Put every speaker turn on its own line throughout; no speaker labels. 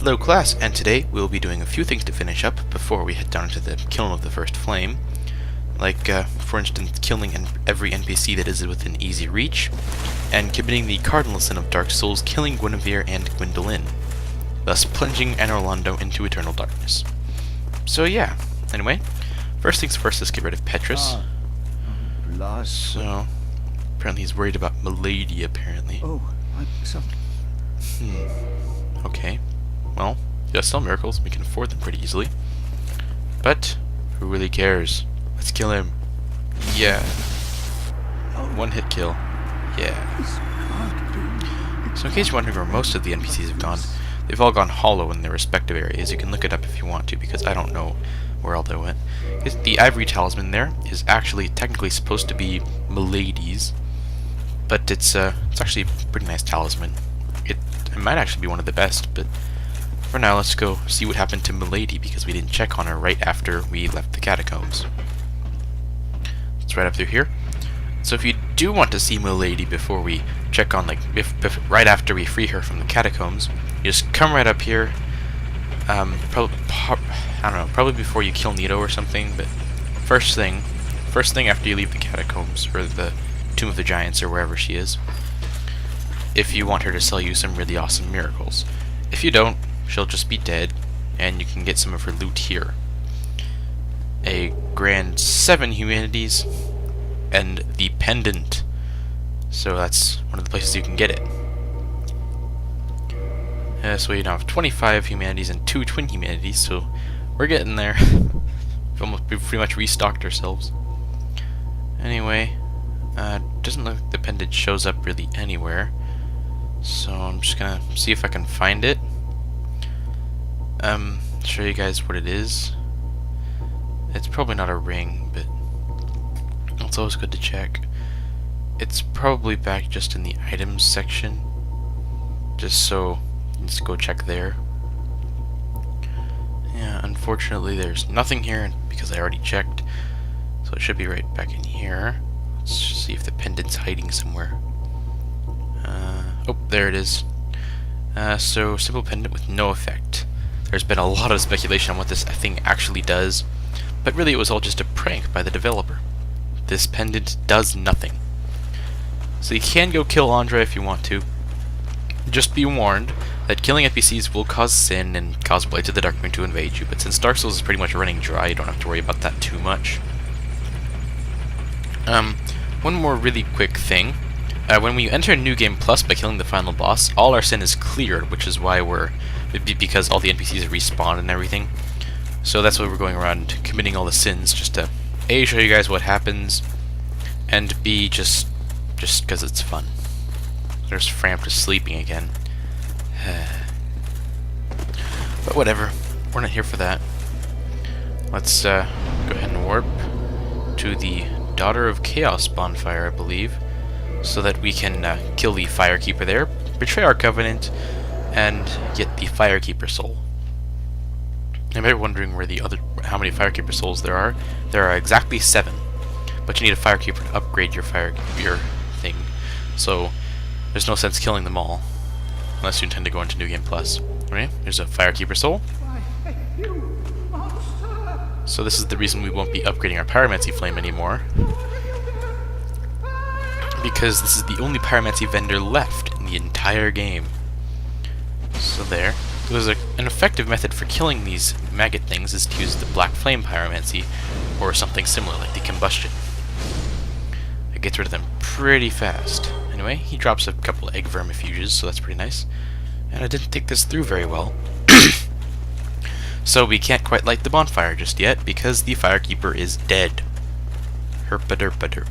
Hello class, and today we'll be doing a few things to finish up before we head down to the kiln of the first flame. Like, for instance, killing every NPC that is within easy reach, and committing the cardinal sin of Dark Souls, killing Guinevere and Gwyndolin, thus plunging Anorlando into eternal darkness. So yeah, anyway, first things first, let's get rid of Petrus. So, apparently he's worried about Milady, apparently. Okay. Well, he does sell miracles, we can afford them pretty easily. But, who really cares? Let's kill him. Yeah. One hit kill. Yeah. So in case you're wondering where most of the NPCs have gone, they've all gone hollow in their respective areas. You can look it up if you want to, because I don't know where all they went. The ivory talisman there is actually technically supposed to be Milady's, but it's actually a pretty nice talisman. It might actually be one of the best, but for now, let's go see what happened to Milady, because we didn't check on her right after we left the catacombs. It's right up through here. So if you do want to see Milady before we check on, like, right after we free her from the catacombs, you just come right up here. Probably before you kill Nito or something. But first thing after you leave the catacombs or the Tomb of the Giants or wherever she is, if you want her to sell you some really awesome miracles. If you don't, she'll just be dead, and you can get some of her loot here. A grand 7 humanities, and the pendant. So that's one of the places you can get it. So we now have 25 humanities and 2 twin humanities, so we're getting there. We've pretty much restocked ourselves. Anyway, doesn't look like the pendant shows up really anywhere. So I'm just gonna see if I can find it. Show you guys what it is. It's probably not a ring, but it's always good to check. It's probably back just in the items section. Just so, let's go check there. Yeah, unfortunately there's nothing here because I already checked. So it should be right back in here. Let's see if the pendant's hiding somewhere. Oh, there it is. So, simple pendant with no effect. There's been a lot of speculation on what this thing actually does, but really it was all just a prank by the developer. This pendant does nothing. So you can go kill Andre if you want to. Just be warned that killing NPCs will cause sin and cause Blades of the Darkmoon to invade you, but since Dark Souls is pretty much running dry, you don't have to worry about that too much. One more really quick thing. When we enter New Game Plus by killing the final boss, all our sin is cleared, which is why because all the NPCs respawn and everything. So that's why we're going around committing all the sins, just to A, show you guys what happens, and B, just because it's fun. There's Framp just sleeping again. But whatever, we're not here for that. Let's go ahead and warp to the Daughter of Chaos bonfire, I believe, so that we can kill the Firekeeper there, betray our covenant, and get the Firekeeper soul. You might be wondering how many Firekeeper souls there are. There are exactly 7, but you need a Firekeeper to upgrade your thing. So there's no sense killing them all, unless you intend to go into New Game Plus. Right? There's a Firekeeper soul. So this is the reason we won't be upgrading our Pyromancy Flame anymore, because this is the only Pyromancy vendor left in the entire game. So there. There's an effective method for killing these maggot things is to use the Black Flame Pyromancy, or something similar like the Combustion. It gets rid of them pretty fast. Anyway, he drops a couple egg vermifuges, so that's pretty nice. And I didn't think this through very well. So we can't quite light the bonfire just yet, because the Firekeeper is dead. Herpa-derpa-derp.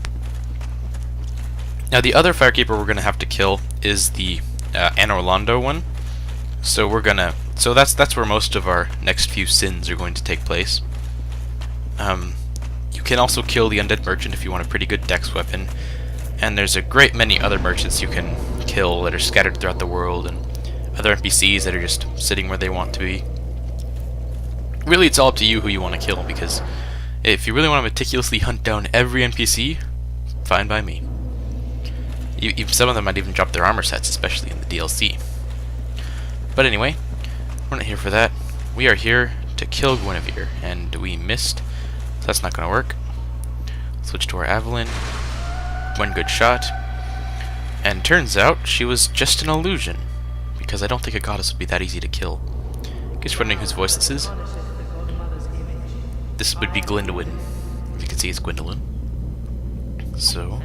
Now the other Firekeeper we're going to have to kill is the Anorlando one. So that's where most of our next few sins are going to take place. You can also kill the Undead Merchant if you want a pretty good dex weapon, and there's a great many other merchants you can kill that are scattered throughout the world, and other NPCs that are just sitting where they want to be. Really, it's all up to you who you want to kill, because if you really want to meticulously hunt down every NPC, fine by me. Some of them might even drop their armor sets, especially in the DLC. But anyway, We're not here for that. We are here to kill Guinevere, and we missed, so that's not going to work. Switch to our Evelyn. One good shot. And turns out she was just an illusion, because I don't think a goddess would be that easy to kill. Guess wondering whose voice this is? This would be Glyndwyn. As you can see, it's Gwendolyn. So...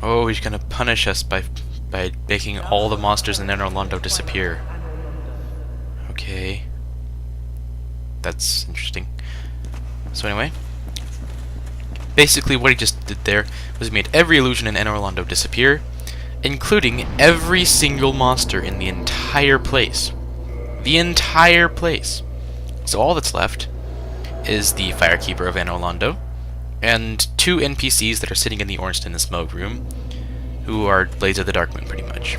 oh, he's gonna punish us by making all the monsters in Anor Londo disappear. Okay. That's interesting. So anyway, basically what he just did there was he made every illusion in Anor Londo disappear, including every single monster in the entire place. The entire place. So all that's left is the Firekeeper of Anor Londo, and 2 NPCs that are sitting in the Ornstein and Smoke room, who are Blades of the Darkmoon, pretty much.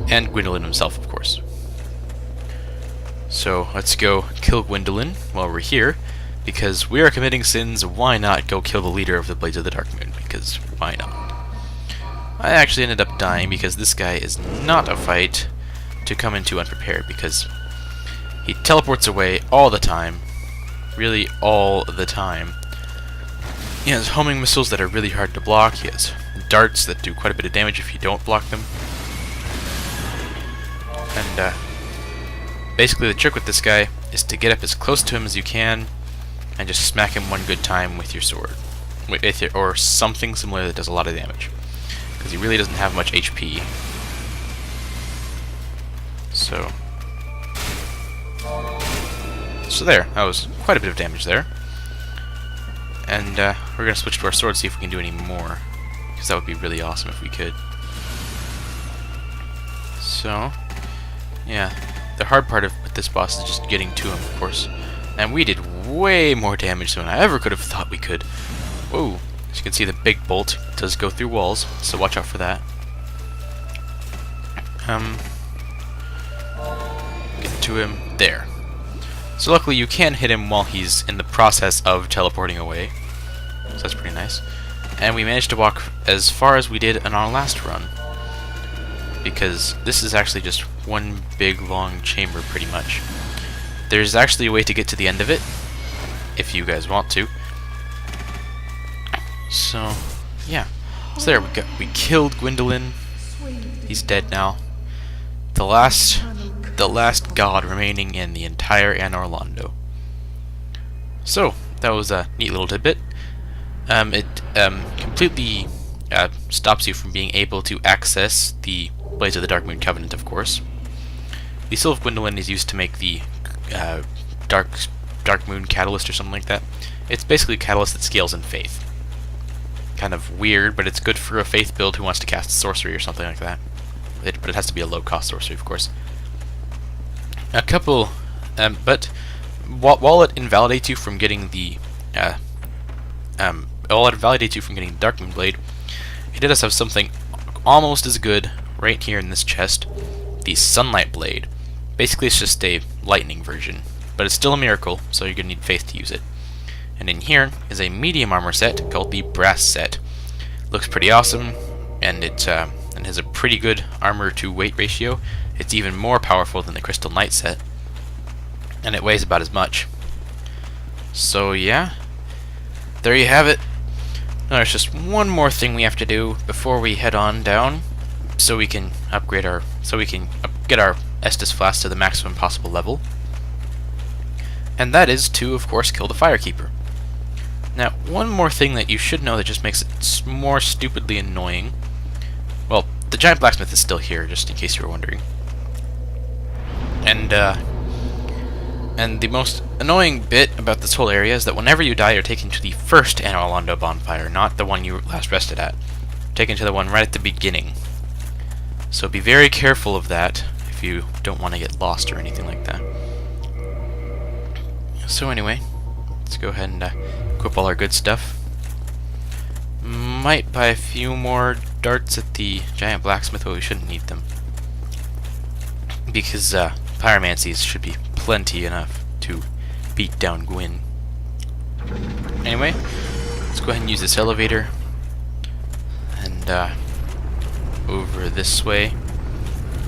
And Gwendolyn himself, of course. So, let's go kill Gwendolyn while we're here, because we are committing sins. Why not go kill the leader of the Blades of the Darkmoon? Because why not? I actually ended up dying because this guy is not a fight to come into unprepared, because he teleports away all the time. Really all the time. He has homing missiles that are really hard to block. He has darts that do quite a bit of damage if you don't block them. And basically the trick with this guy is to get up as close to him as you can and just smack him one good time with your sword. Or something similar that does a lot of damage. Because he really doesn't have much HP. So there, that was quite a bit of damage there. And we're going to switch to our sword, see if we can do any more. Because that would be really awesome if we could. So, yeah. The hard part with this boss is just getting to him, of course. And we did way more damage than I ever could have thought we could. Whoa. As you can see, the big bolt does go through walls, so watch out for that. Get to him. There. So luckily you can hit him while he's in the process of teleporting away. So that's pretty nice. And we managed to walk as far as we did in our last run. Because this is actually just one big long chamber pretty much. There's actually a way to get to the end of it, if you guys want to. So, yeah. So there we killed Gwendolyn. He's dead now. The last god remaining in the entire Anor Londo. So, that was a neat little tidbit. It completely stops you from being able to access the Blades of the Darkmoon Covenant, of course. The Soul of Gwendolyn is used to make the Darkmoon Catalyst or something like that. It's basically a catalyst that scales in faith. Kind of weird, but it's good for a faith build who wants to cast sorcery or something like that. But it has to be a low-cost sorcery, of course. A couple, but while it invalidates you from getting the, Darkmoon Blade, it does have something almost as good right here in this chest, the Sunlight Blade. Basically, it's just a lightning version, but it's still a miracle, so you're gonna need faith to use it. And in here is a medium armor set called the Brass Set. Looks pretty awesome, and it has a pretty good armor to weight ratio. It's even more powerful than the Crystal Knight set, and it weighs about as much. So yeah, there you have it. Now there's just one more thing we have to do before we head on down, so we can get our Estus Flask to the maximum possible level. And that is to, of course, kill the Firekeeper. Now, one more thing that you should know that just makes it more stupidly annoying. Well, the giant blacksmith is still here, just in case you were wondering. And the most annoying bit about this whole area is that whenever you die, you're taken to the first Anor Londo bonfire, not the one you last rested at. You're taken to the one right at the beginning. So be very careful of that if you don't want to get lost or anything like that. So anyway, let's go ahead and equip all our good stuff. Might buy a few more darts at the giant blacksmith, but we shouldn't need them. Because pyromancies should be plenty enough to beat down Gwyn. Anyway, let's go ahead and use this elevator. And over this way.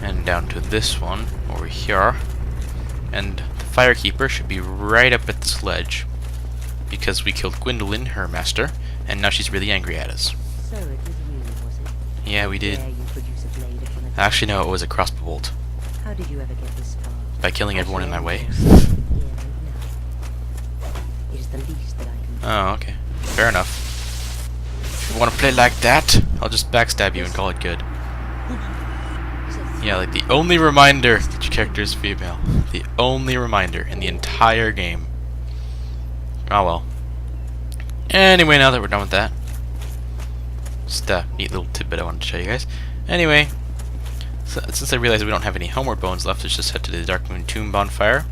And down to this one over here. And the Firekeeper should be right up at this ledge. Because we killed Gwendolyn, her master, and now she's really angry at us.
So it was you, was it?
Yeah, we did.
Dare you produce a blade upon a
Actually, no, it was a crossbow bolt.
How did you ever get this far?
By killing everyone in my way.
Here and now. It is the least that I can do.
Oh, okay. Fair enough. If you want to play like that, I'll just backstab you and call it good. Yeah, like the only reminder that your character is female. The only reminder in the entire game. Oh well. Anyway, now that we're done with that, just a neat little tidbit I wanted to show you guys. Anyway, so, since I realized we don't have any homeward bones left, let's just head to the Dark Moon Tomb bonfire,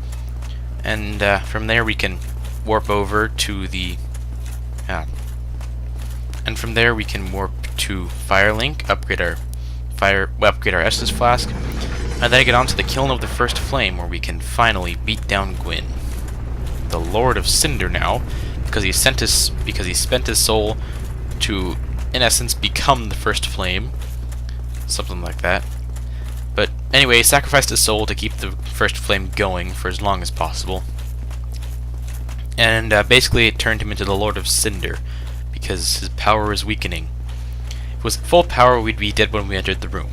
and from there we can warp over to the and from there we can warp to Firelink, upgrade our Estus flask, and then get on to the Kiln of the First Flame, where we can finally beat down Gwyn, the Lord of Cinder now, because he spent his soul to, in essence, become the First Flame, something like that. But anyway, he sacrificed his soul to keep the First Flame going for as long as possible, and basically it turned him into the Lord of Cinder, because his power is weakening. If it was full power, we'd be dead when we entered the room.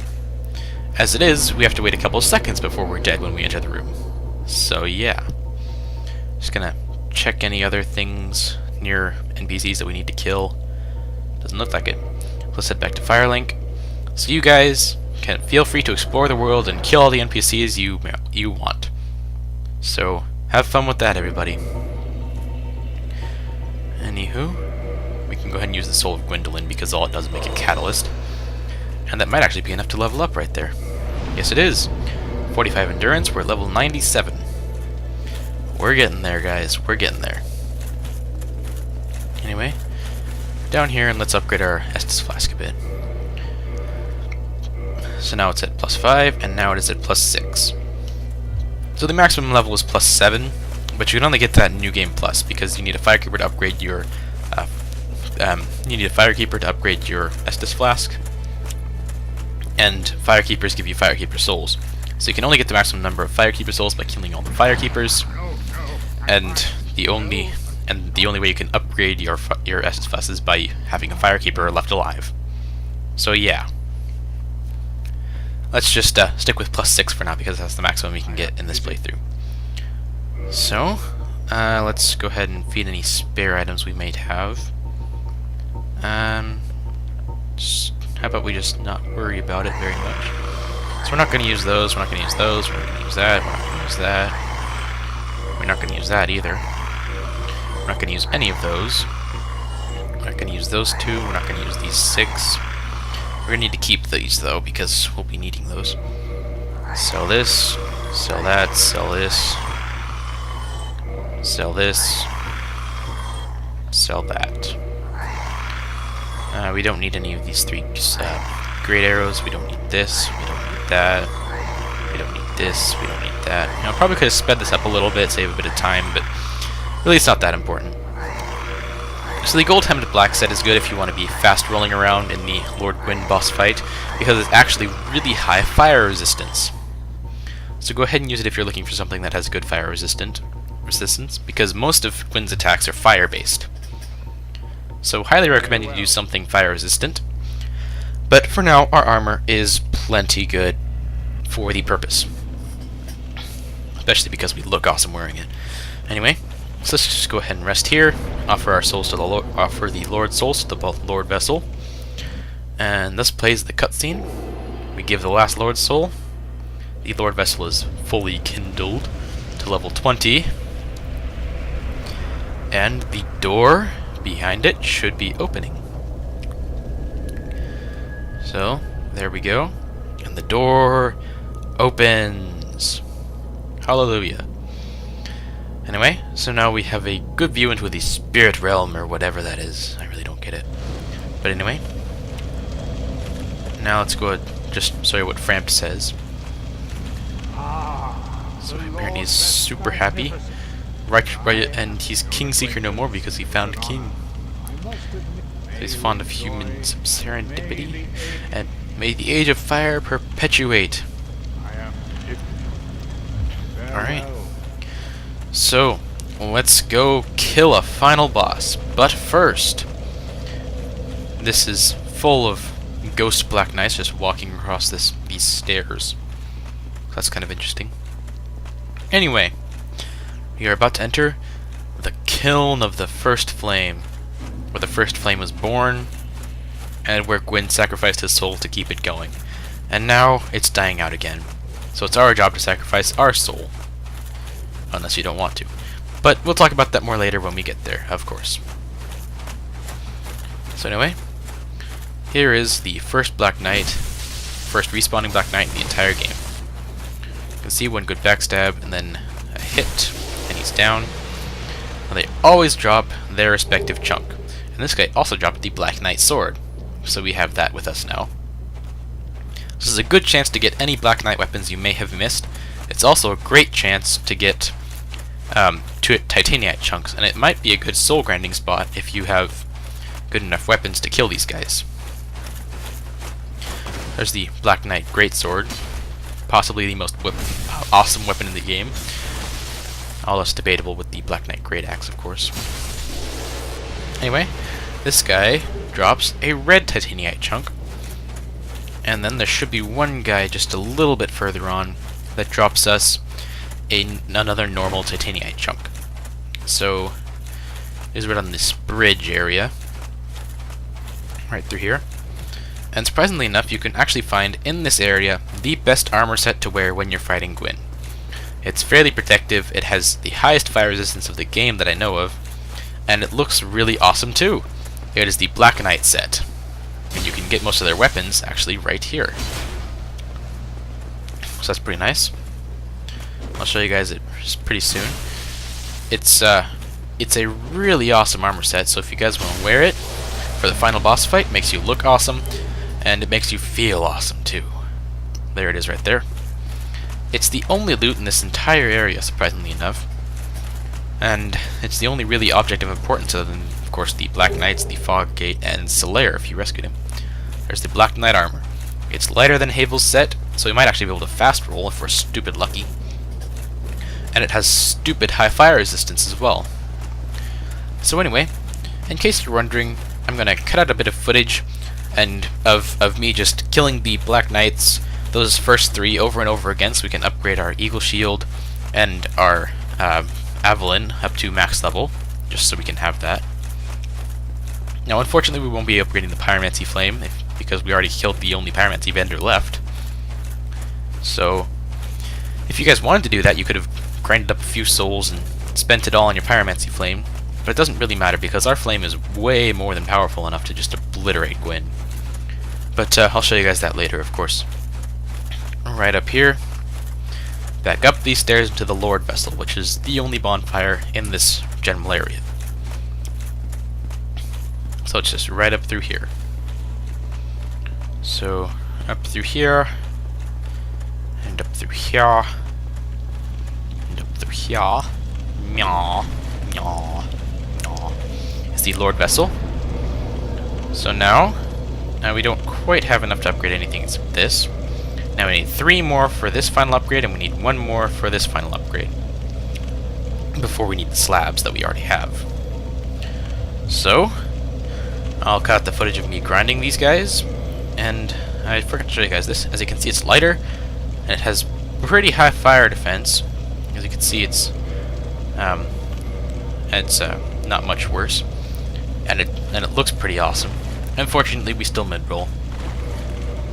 As it is, we have to wait a couple of seconds before we're dead when we enter the room. So yeah. Just gonna check any other things near NPCs that we need to kill. Doesn't look like it. Let's head back to Firelink. So you guys can feel free to explore the world and kill all the NPCs you want. So have fun with that, everybody. Anywho, we can go ahead and use the Soul of Gwendolyn because all it does is make a catalyst. And that might actually be enough to level up right there. Yes, it is. 45 endurance, we're at level 97. We're getting there, guys. We're getting there. Anyway, down here, and let's upgrade our Estus flask a bit. So now it's at +5, and now it is at +6. So the maximum level is +7, but you can only get that in New Game Plus because you need a Firekeeper to upgrade your Estus flask, and Firekeepers give you Firekeeper souls. So you can only get the maximum number of Firekeeper souls by killing all the Firekeepers, and the only way you can upgrade your Estus flask is by having a Firekeeper left alive. So yeah. Let's just stick with +6 for now because that's the maximum we can get in this playthrough. So, let's go ahead and feed any spare items we might have. How about we just not worry about it very much? So we're not going to use those, we're not going to use those, we're not going to use that, we're not going to use that. We're not going to use that either. We're not going to use any of those. We're not going to use those two, we're not going to use these 6. We're going to need to keep these, though, because we'll be needing those. Sell this, sell that, sell this, sell this, sell that. We don't need any of these 3 great arrows. We don't need this, we don't need that, we don't need this, we don't need that. You know, I probably could have sped this up a little bit, save a bit of time, but really it's not that important. So the Gold Helmed Black set is good if you want to be fast rolling around in the Lord Gwyn boss fight, because it's actually really high fire resistance. So go ahead and use it if you're looking for something that has good fire resistance, because most of Gwyn's attacks are fire based. So highly recommend you use something fire resistant. But for now, our armor is plenty good for the purpose, especially because we look awesome wearing it. Anyway. So let's just go ahead and rest here. Offer our souls to the Lord's souls to the Lord Vessel, and thus plays the cutscene. We give the last Lord's soul. The Lord Vessel is fully kindled to level 20, and the door behind it should be opening. So there we go, and the door opens. Hallelujah. Anyway, so now we have a good view into the spirit realm, or whatever that is. I really don't get it. But anyway, now let's go ahead and just show you what Frampt says. So apparently he's super happy. Right, and he's King Seeker no more because he found a king. So he's fond of human serendipity. And may the age of fire perpetuate. Alright. So, let's go kill a final boss. But first, this is full of ghost Black Knights just walking across these stairs. That's kind of interesting. Anyway, we are about to enter the Kiln of the First Flame, where the first flame was born, and where Gwyn sacrificed his soul to keep it going. And now it's dying out again. So it's our job to sacrifice our soul. Unless you don't want to. But we'll talk about that more later when we get there, of course. So anyway, here is the first Black Knight, first respawning Black Knight in the entire game. You can see one good backstab, and then a hit, and he's down. And they always drop their respective chunk. And this guy also dropped the Black Knight sword, so we have that with us now. This is a good chance to get any Black Knight weapons you may have missed. It's also a great chance to get Titanite chunks, and it might be a good soul grinding spot if you have good enough weapons to kill these guys. There's the Black Knight Greatsword, possibly the most awesome weapon in the game. All less debatable with the Black Knight Great Axe, of course. Anyway, this guy drops a red Titanite chunk, and then there should be one guy just a little bit further on that drops us another normal Titanite chunk. So, is right on this bridge area, right through here. And surprisingly enough, you can actually find in this area the best armor set to wear when you're fighting Gwyn. It's fairly protective, it has the highest fire resistance of the game that I know of, and it looks really awesome too. It is the Black Knight set, and you can get most of their weapons actually right here. So that's pretty nice. I'll show you guys it pretty soon. It's a really awesome armor set, so if you guys want to wear it for the final boss fight, it makes you look awesome, and it makes you feel awesome too. There it is right there. It's the only loot in this entire area, surprisingly enough. And it's the only really object of importance other than, of course, the Black Knights, the Fog Gate, and Solaire if you rescued him. There's the Black Knight armor. It's lighter than Havel's set, so we might actually be able to fast roll if we're stupid lucky. And it has stupid high fire resistance as well. So anyway, in case you're wondering, I'm going to cut out a bit of footage and of me just killing the Black Knights, those first three, over and over again, so we can upgrade our Eagle Shield and our Availible up to max level, just so we can have that. Now unfortunately we won't be upgrading the Pyromancy Flame, because we already killed the only Pyromancy vendor left. So if you guys wanted to do that, you could have grinded up a few souls and spent it all on your Pyromancy Flame, but it doesn't really matter because our flame is way more than powerful enough to just obliterate Gwyn. But I'll show you guys that later, of course. Right up here, back up these stairs into the Lord Vessel, which is the only bonfire in this general area. So it's just right up through here. So up through here, and up through here, and up through here. Meow, meow, meow. Is the Lord Vessel. So now we don't quite have enough to upgrade anything except this. Now we need 3 more for this final upgrade, and we need 1 more for this final upgrade before we need the slabs that we already have. So I'll cut out the footage of me grinding these guys, and I forgot to show you guys this. As you can see, it's lighter, and it has pretty high fire defense. As you can see, it's not much worse, and it looks pretty awesome. Unfortunately, we still mid-roll.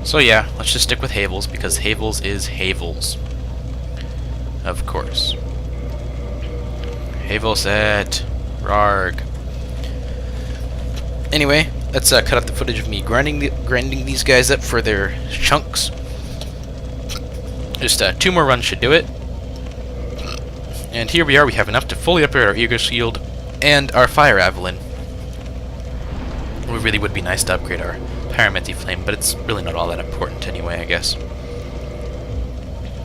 So yeah, let's just stick with Havel's, because Havel's is Havel's. Of course. Havel set. Rarg. Anyway, let's cut out the footage of me grinding these guys up for their chunks. Just 2 more runs should do it. And here we are, we have enough to fully upgrade our Eagle Shield and our Fire Availible. It really would be nice to upgrade our Pyromancy Flame, but it's really not all that important anyway, I guess.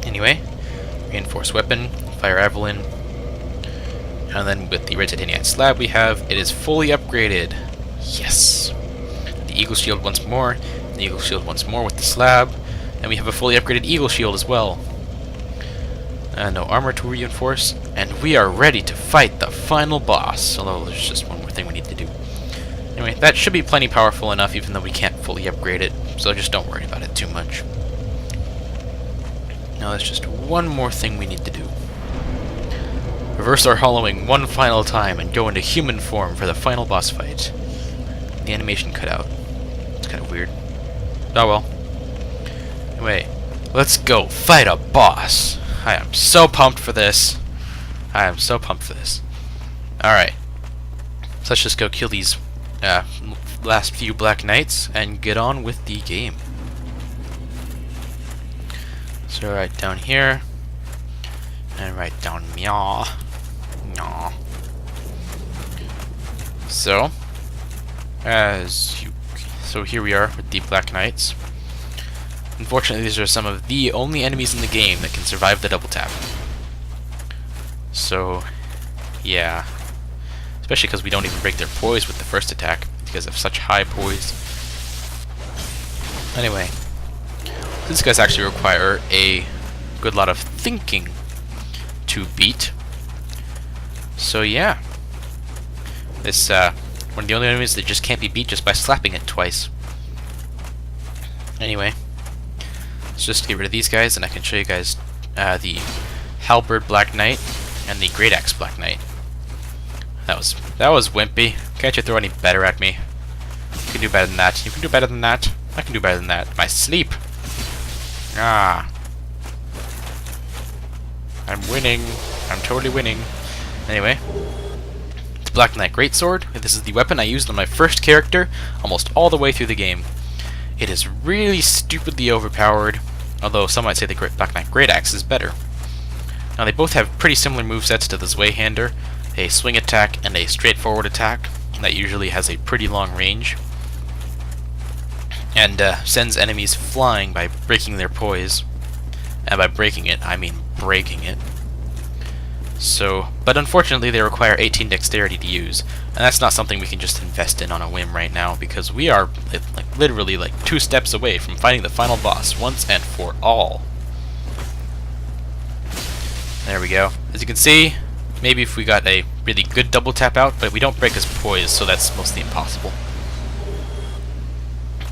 Anyway, Reinforced Weapon, Fire Availible, and then with the Red Titanite Slab we have, it is fully upgraded. Yes! The Eagle Shield once more, the Eagle Shield once more with the slab, and we have a fully upgraded Eagle Shield as well. No armor to reinforce, and we are ready to fight the final boss. Although there's just one more thing we need to do. Anyway, that should be plenty powerful enough, even though we can't fully upgrade it, so just don't worry about it too much. Now there's just one more thing we need to do. Reverse our hollowing one final time and go into human form for the final boss fight. The animation cut out. It's kind of weird. Oh well. Anyway, let's go fight a boss. I am so pumped for this. I am so pumped for this. Alright. So let's just go kill these last few Black Knights and get on with the game. So right down here. And right down meow. Meow. So here we are with the Black Knights. Unfortunately, these are some of the only enemies in the game that can survive the double tap. So, yeah. Especially because we don't even break their poise with the first attack, because of such high poise. Anyway, these guys actually require a good lot of thinking to beat. So yeah. This, one of the only enemies that just can't be beat just by slapping it twice. Anyway. Let's just get rid of these guys, and I can show you guys the Halberd Black Knight and the Great Axe Black Knight. That was wimpy. Can't you throw any better at me? You can do better than that. You can do better than that. I can do better than that. My sleep. Ah. I'm winning. I'm totally winning. Anyway. The Black Knight Greatsword. This is the weapon I used on my first character almost all the way through the game. It is really stupidly overpowered, although some might say the Black Knight Great Axe is better. Now they both have pretty similar movesets to the Zweihander, a swing attack and a straightforward attack that usually has a pretty long range, and sends enemies flying by breaking their poise. And by breaking it, I mean breaking it. So, but unfortunately they require 18 dexterity to use, and that's not something we can just invest in on a whim right now, because we are literally 2 steps away from fighting the final boss once and for all. There we go. As you can see, maybe if we got a really good double tap out, but we don't break his poise, so that's mostly impossible.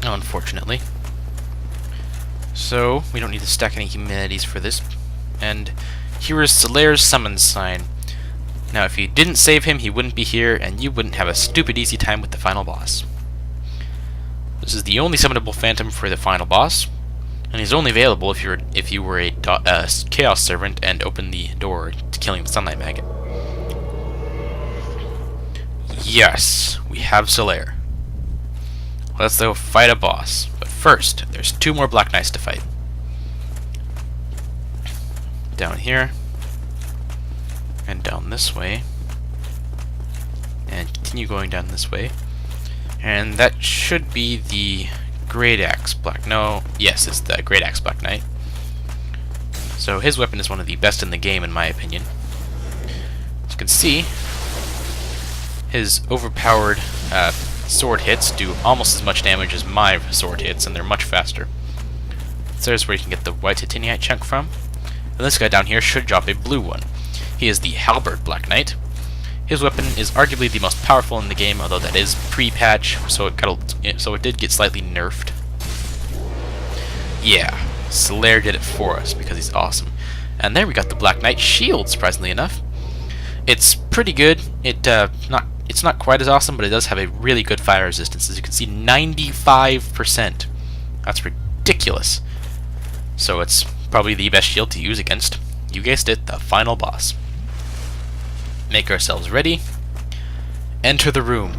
Unfortunately. So, we don't need to stack any humanities for this, and here is Solaire's summon sign. Now, if you didn't save him, he wouldn't be here, and you wouldn't have a stupid easy time with the final boss. This is the only summonable phantom for the final boss, and he's only available if you were a Chaos Servant and opened the door to killing the Sunlight Maggot. Yes, we have Solaire. Let's go fight a boss, but first, there's 2 more Black Knights to fight. Down here, and down this way, and continue going down this way, and that should be the Great Axe Black. No, yes, it's the Great Axe Black Knight. So his weapon is one of the best in the game, in my opinion. As you can see, his overpowered sword hits do almost as much damage as my sword hits, and they're much faster. So there's where you can get the white titanite chunk from. And this guy down here should drop a blue one. He is the Halberd Black Knight. His weapon is arguably the most powerful in the game, although that is pre-patch, so it did get slightly nerfed. Yeah, Solaire did it for us because he's awesome. And there we got the Black Knight shield, surprisingly enough. It's pretty good. It's not quite as awesome, but it does have a really good fire resistance. As you can see, 95%. That's ridiculous. So it's probably the best shield to use against, you guessed it, the final boss. Make ourselves ready. Enter the room.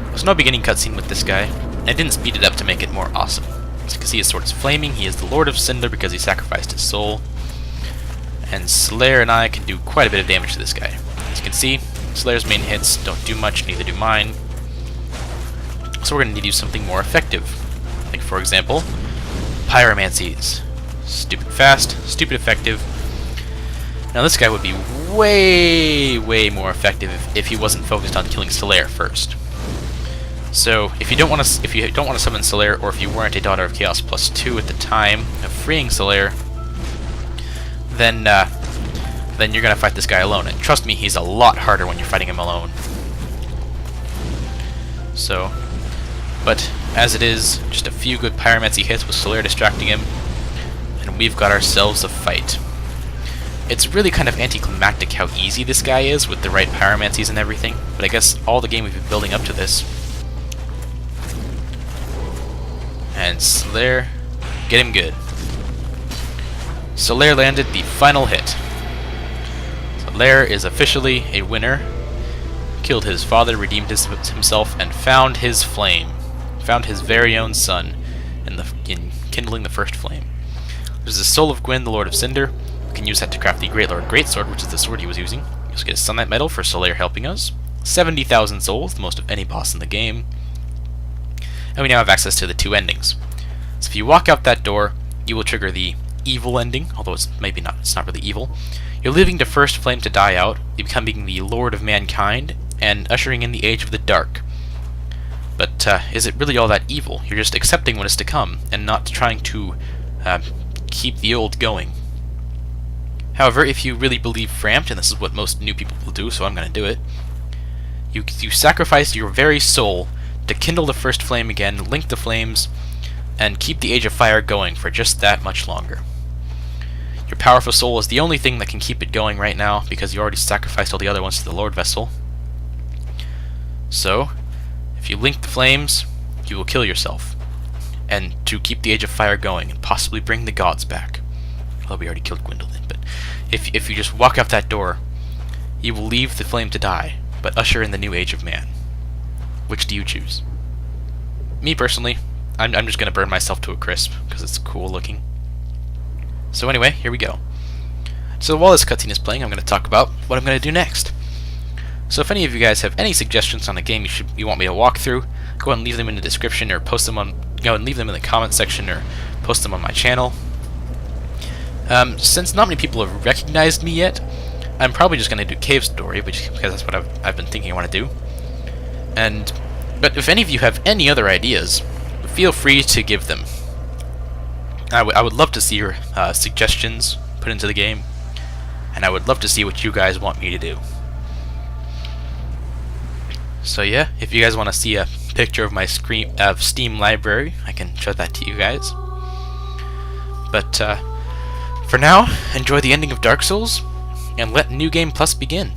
There's no beginning cutscene with this guy. I didn't speed it up to make it more awesome. As you can see, his sword is flaming. He is the Lord of Cinder because he sacrificed his soul. And Solaire and I can do quite a bit of damage to this guy. As you can see, Solaire's main hits don't do much, neither do mine. So we're going to need to use something more effective. Like, for example, Pyromancies. Stupid fast, stupid effective. Now this guy would be way more effective if he wasn't focused on killing Solaire first. So if you don't want to summon Solaire, or if you weren't a Daughter of Chaos +2 at the time of freeing Solaire, then you're gonna fight this guy alone. And trust me, he's a lot harder when you're fighting him alone. So, but as it is, just a few good pyromancy hits with Solaire distracting him, and we've got ourselves a fight. It's really kind of anticlimactic how easy this guy is with the right pyromancies and everything, but I guess all the game we've been building up to this. And Solaire, get him good. Solaire landed the final hit. Solaire is officially a winner. Killed his father, redeemed himself, and found his flame. Found his very own son in kindling the first flame. There's the soul of Gwyn, the Lord of Cinder. We can use that to craft the Great Lord Greatsword, which is the sword he was using. We also get a Sunlight Medal for Solaire helping us. 70,000 souls, the most of any boss in the game. And we now have access to the 2 endings. So if you walk out that door, you will trigger the evil ending, although it's not really evil. You're leaving the first flame to die out, becoming the Lord of Mankind, and ushering in the Age of the Dark. But is it really all that evil? You're just accepting what is to come, and not trying to keep the old going. However, if you really believe Framped, and this is what most new people will do, so I'm going to do it, you sacrifice your very soul to kindle the first flame again, link the flames, and keep the Age of Fire going for just that much longer. Your powerful soul is the only thing that can keep it going right now, because you already sacrificed all the other ones to the Lord Vessel. So, if you link the flames, you will kill yourself, and to keep the Age of Fire going, and possibly bring the gods back. Although we already killed Gwendolyn, but if you just walk out that door, you will leave the flame to die, but usher in the new Age of Man. Which do you choose? Me personally, I'm just going to burn myself to a crisp, because it's cool looking. So anyway, here we go. So while this cutscene is playing, I'm going to talk about what I'm going to do next. So if any of you guys have any suggestions on a game you want me to walk through, go ahead and leave them in the description, or post them go and leave them in the comment section, or post them on my channel. Since not many people have recognized me yet, I'm probably just going to do Cave Story, because that's what I've been thinking I want to do. But if any of you have any other ideas, feel free to give them. I would love to see your suggestions put into the game, and I would love to see what you guys want me to do. So yeah, if you guys want to see a picture of my Steam library, I can show that to you guys. But for now, enjoy the ending of Dark Souls, and let New Game Plus begin.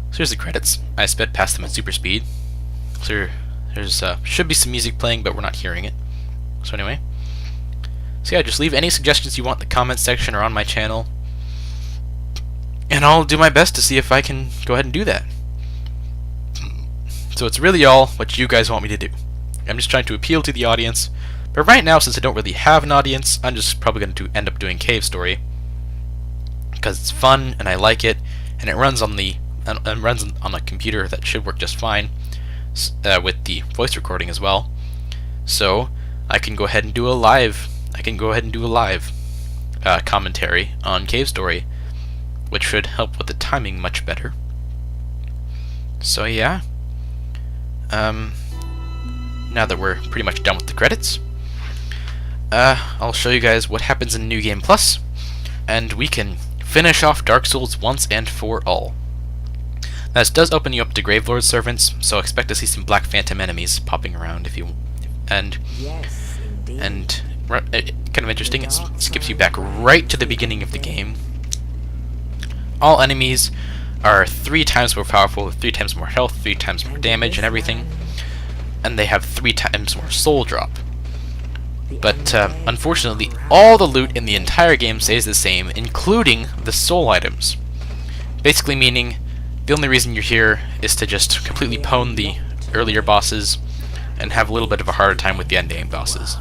So here's the credits. I sped past them at super speed. So there's should be some music playing, but we're not hearing it. So anyway, so yeah, just leave any suggestions you want in the comment section or on my channel, and I'll do my best to see if I can go ahead and do that. So it's really all what you guys want me to do. I'm just trying to appeal to the audience, but right now, since I don't really have an audience, I'm just probably going to end up doing Cave Story, because it's fun and I like it, and it runs on a computer that should work just fine, with the voice recording as well. So I can go ahead and do a live. Commentary on Cave Story, which should help with the timing much better. So yeah. Now that we're pretty much done with the credits, I'll show you guys what happens in New Game Plus, and we can finish off Dark Souls once and for all. Now, this does open you up to Gravelord servants, so expect to see some Black Phantom enemies popping around if you and kind of interesting. It skips you back right to the beginning of the game. All enemies are 3 times more powerful, 3 times more health, 3 times more damage and everything, and they have 3 times more soul drop. But unfortunately, all the loot in the entire game stays the same, including the soul items. Basically meaning the only reason you're here is to just completely pwn the earlier bosses and have a little bit of a harder time with the end game bosses.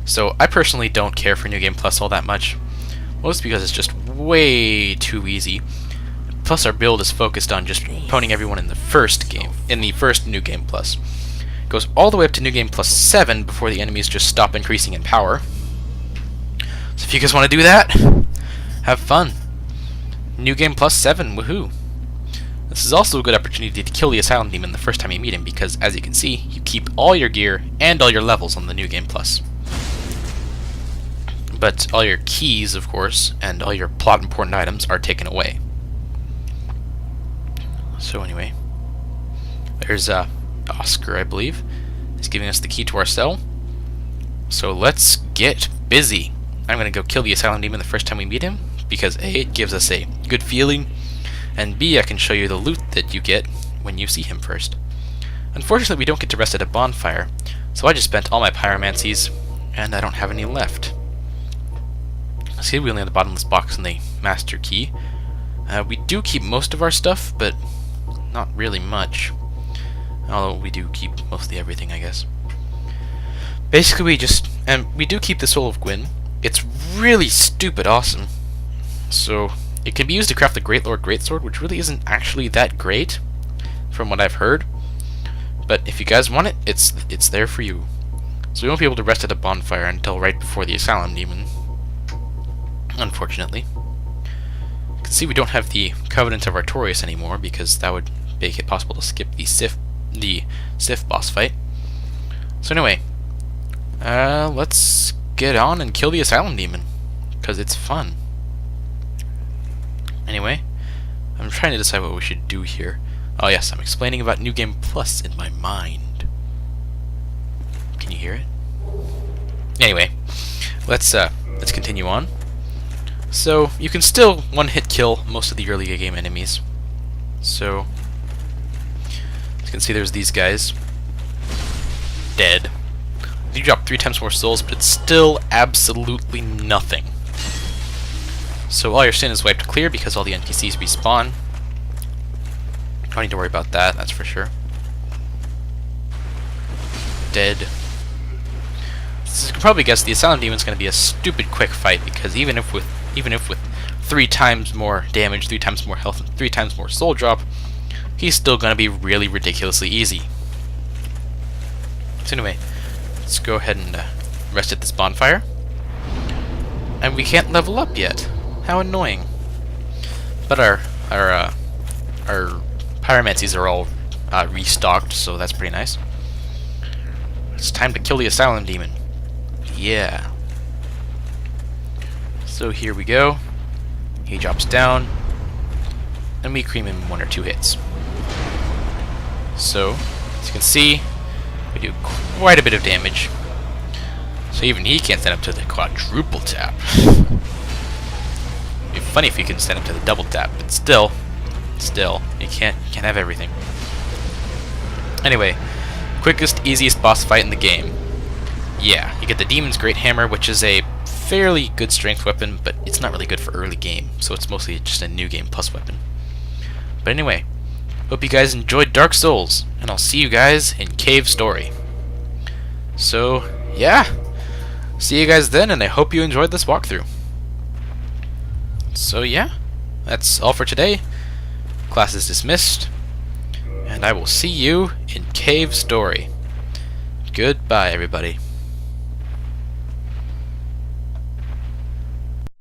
So I personally don't care for New Game Plus all that much, mostly because it's just way too easy. Plus our build is focused on just pwning everyone in the first New Game Plus. It goes all the way up to New Game Plus 7 before the enemies just stop increasing in power. So if you guys want to do that, have fun. New Game Plus 7, woohoo! This is also a good opportunity to kill the Asylum Demon the first time you meet him, because as you can see, you keep all your gear and all your levels on the New Game Plus. but all your keys, of course, and all your plot important items are taken away. So anyway, there's Oscar, I believe. He's giving us the key to our cell. So let's get busy. I'm gonna go kill the Asylum Demon the first time we meet him, because A, it gives us a good feeling, and B, I can show you the loot that you get when you see him first. Unfortunately, we don't get to rest at a bonfire, so I just spent all my pyromancies, and I don't have any left. See, we only have the bottomless box and the master key. We do keep most of our stuff, but not really much. Although we do keep mostly everything, I guess. Basically, we do keep the Soul of Gwyn. It's really stupid awesome. So, it can be used to craft the Great Lord Greatsword, which really isn't actually that great, from what I've heard. But if you guys want it, it's there for you. So we won't be able to rest at a bonfire until right before the Asylum Demon, unfortunately. You can see we don't have the Covenant of Artorias anymore, because that would make it possible to skip the Sif boss fight. So anyway, let's get on and kill the Asylum Demon, because it's fun. Anyway, I'm trying to decide what we should do here. Oh yes, I'm explaining about New Game Plus in my mind. Can you hear it? Anyway, let's continue on. So you can still one-hit kill most of the early game enemies. So as you can see, there's these guys dead. You drop 3 times more souls, but it's still absolutely nothing. So all your sin is wiped clear because all the NPCs respawn. Don't need to worry about that, that's for sure. Dead. So you can probably guess the Asylum Demon's going to be a stupid quick fight, because even if with 3 times more damage, 3 times more health, and 3 times more soul drop, he's still going to be really ridiculously easy. So anyway, let's go ahead and rest at this bonfire. And we can't level up yet. How annoying. But our pyromancies are all restocked, so that's pretty nice. It's time to kill the Asylum Demon. Yeah. So here we go. He drops down, and we cream him in 1 or 2 hits. So, as you can see, we do quite a bit of damage. So even he can't stand up to the quadruple tap. It'd be funny if he can stand up to the double tap, but still, you can't have everything. Anyway, quickest, easiest boss fight in the game. Yeah, you get the Demon's Great Hammer, which is a fairly good strength weapon, but it's not really good for early game, so it's mostly just a New Game Plus weapon. But anyway, hope you guys enjoyed Dark Souls, and I'll see you guys in Cave Story. So, yeah, see you guys then, and I hope you enjoyed this walkthrough. So yeah, that's all for today. Class is dismissed, and I will see you in Cave Story. Goodbye, everybody.